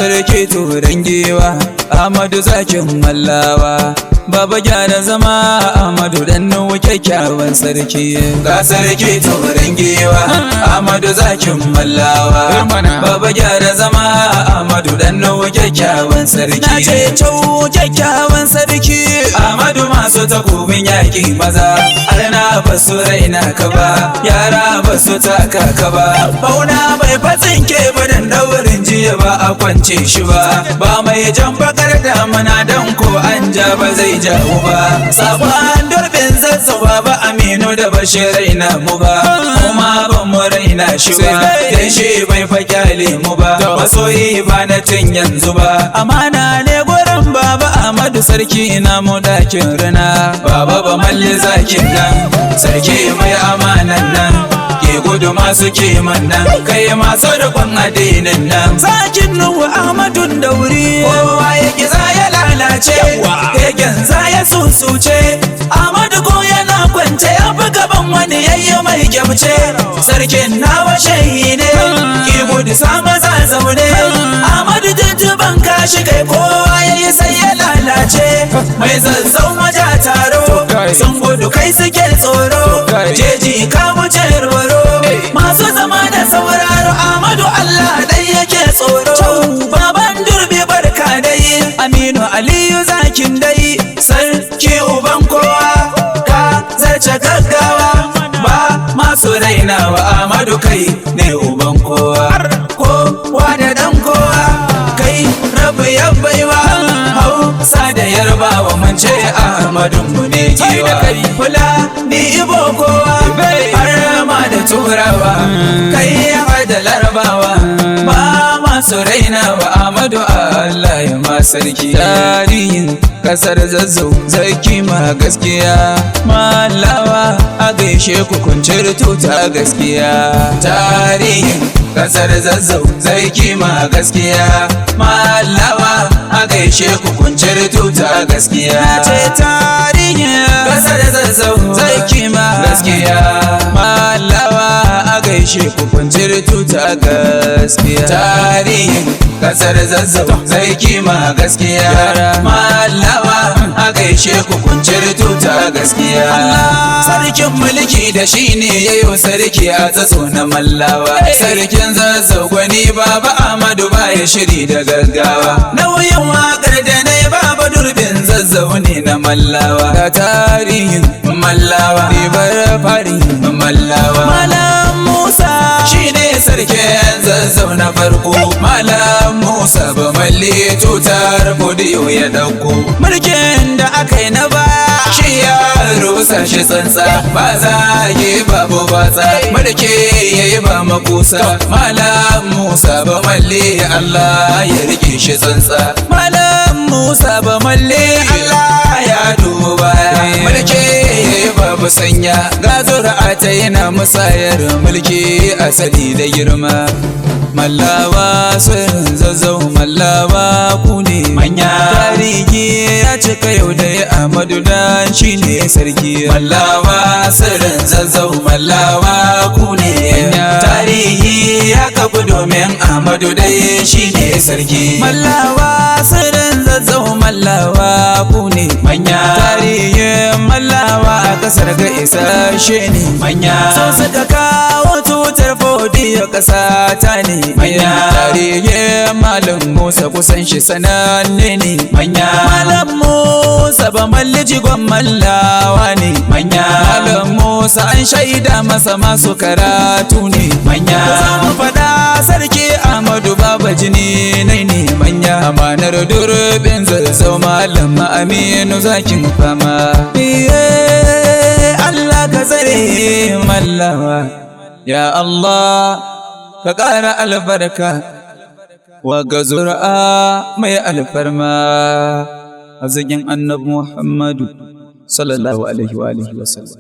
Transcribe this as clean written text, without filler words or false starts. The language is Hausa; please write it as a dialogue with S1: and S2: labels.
S1: sarki turan giwa Ahmadu zakin mallawa Baba gyara zama Ahmadu dan nuwa kyakkyawan sarki. Ga sarki turan giwa Ahmadu zakin mallawa Baba gyara zama Ahmadu dan nuwa kyakkyawan sarki. Na ce cewa kyakkyawan sarki Ahmadu masu takobin yaƙi maza har na basu raina ka ba yara basu taka ka ba bauna bai fatsinke ba dan daurin jiya ba a kwance shi ba mai jan bakar damuna dan ko an ja ba zai jawo ba sabon durbin zazzawa ba Aminu da Bashir raina mu ba kuma ban mu raina shi ba dan shi bai fakyale mu ba masoyi ba na tun yanzu ba amana ne gurin Baba Ahmadu sarki ina mu dakin rana Baba ba malli zakin nan sarki mai amanan nan ke gudu masu kiman nan kai masu rukun addinin nan zakin Nuhu Ahmadu Dauri kowa ya kiza ya lalace keken za ya susuce Ahmadu ko yana kwance ya fi gaban wani yayi mai gyamce sarkin nawa shehi ne ki gudu sama za zaune Ahmadu tuntuban kashi kai kowa yayi sai ya lalace mai zazzau maja taro sun gudu kai suke tsoro jeji ka wuce roro masu zama da sauraro Ahmadu Allah dai yake tsoro baban durbi barka dai Aminu Aliyu zakin dai sarki uban kowa ka zarce gaggawa ba masu rainawa Ahmadu kai ne uban kowa kowa da dan kowa kai rabu ya baiwa Hausa da Yarbawa mun ce Ahmadu mu ne kewa kula ni ibo kowa har ma da turawa kai da larabawa ba masu rainawa Ahmadu Allah ya ma sarki tarihin kasar zazzau zaki ma gaskiya mallawa a gaishe ku kuncir tuta gaskiya tarihin kasar zazzau zaki ma gaskiya mallawa a gaishe ku kuncir tuta gaskiya ce tarihin kasar zazzau zaki ma gaskiya mallawa a gaishe ku kuncir tuta gaskiya tarihin kasar zazzau zaki ma gaskiya mallawa a gaishe ku kuncir tuta gaskiya sarkin mulki da shi ne yayo sarki a tsatso na mallawa sarkin zazzau gwani Baba Ahmadu baya shiri da gaggawa nauyin wakar da na yi Baba durbin zazzau ne na mallawa ga tarihin mallawa ribar fari mallawa Malam Musa shi ne sarkin zazzau na farko Malam Musa ba malli tutar fodiyo ya dauko mulkin da aka yi na baya shi ya rusa shi tsantsa ba zage babu batsa mulki yayi ba makusa Malam Musa ba malli Allah ya rike shi tsantsa Malam Musa ba malli Allah ya duba mulki yayi babu sanya ga zuri'ata yana musayar mulki asali da girma mallawa sirrin zazzau mallawa ku ne manya tarihi ya cika yau da ya Ahmadu dan shi ne sarki mallawa sirrin zazzau mallawa ku ne tarihi ya kafu domin Ahmadu dai shi ne sarki mallawa sirrin zazzau mallawa ku ne manya tarihin mallawa a kasar ga isasshe ne manya so suka kawo tutar fodiyo kasa ta ne manya tarihin Malam Musa kusan shi sananne ne manya Malam Musa ba malli jigon mallawa ne manya Malam Musa an shaida masa masu karatu ne manya za mu faɗa sarki Ahmadu Baba jini nai ne manya amanar durbin zazzau Malam Aminu zakin fama Allah ka tsare mallawa ya Allah ka ƙara albarka wa ga zuri'a mai alfarma a zagin annabi Muhammadu sallallahu alaihi wa sallam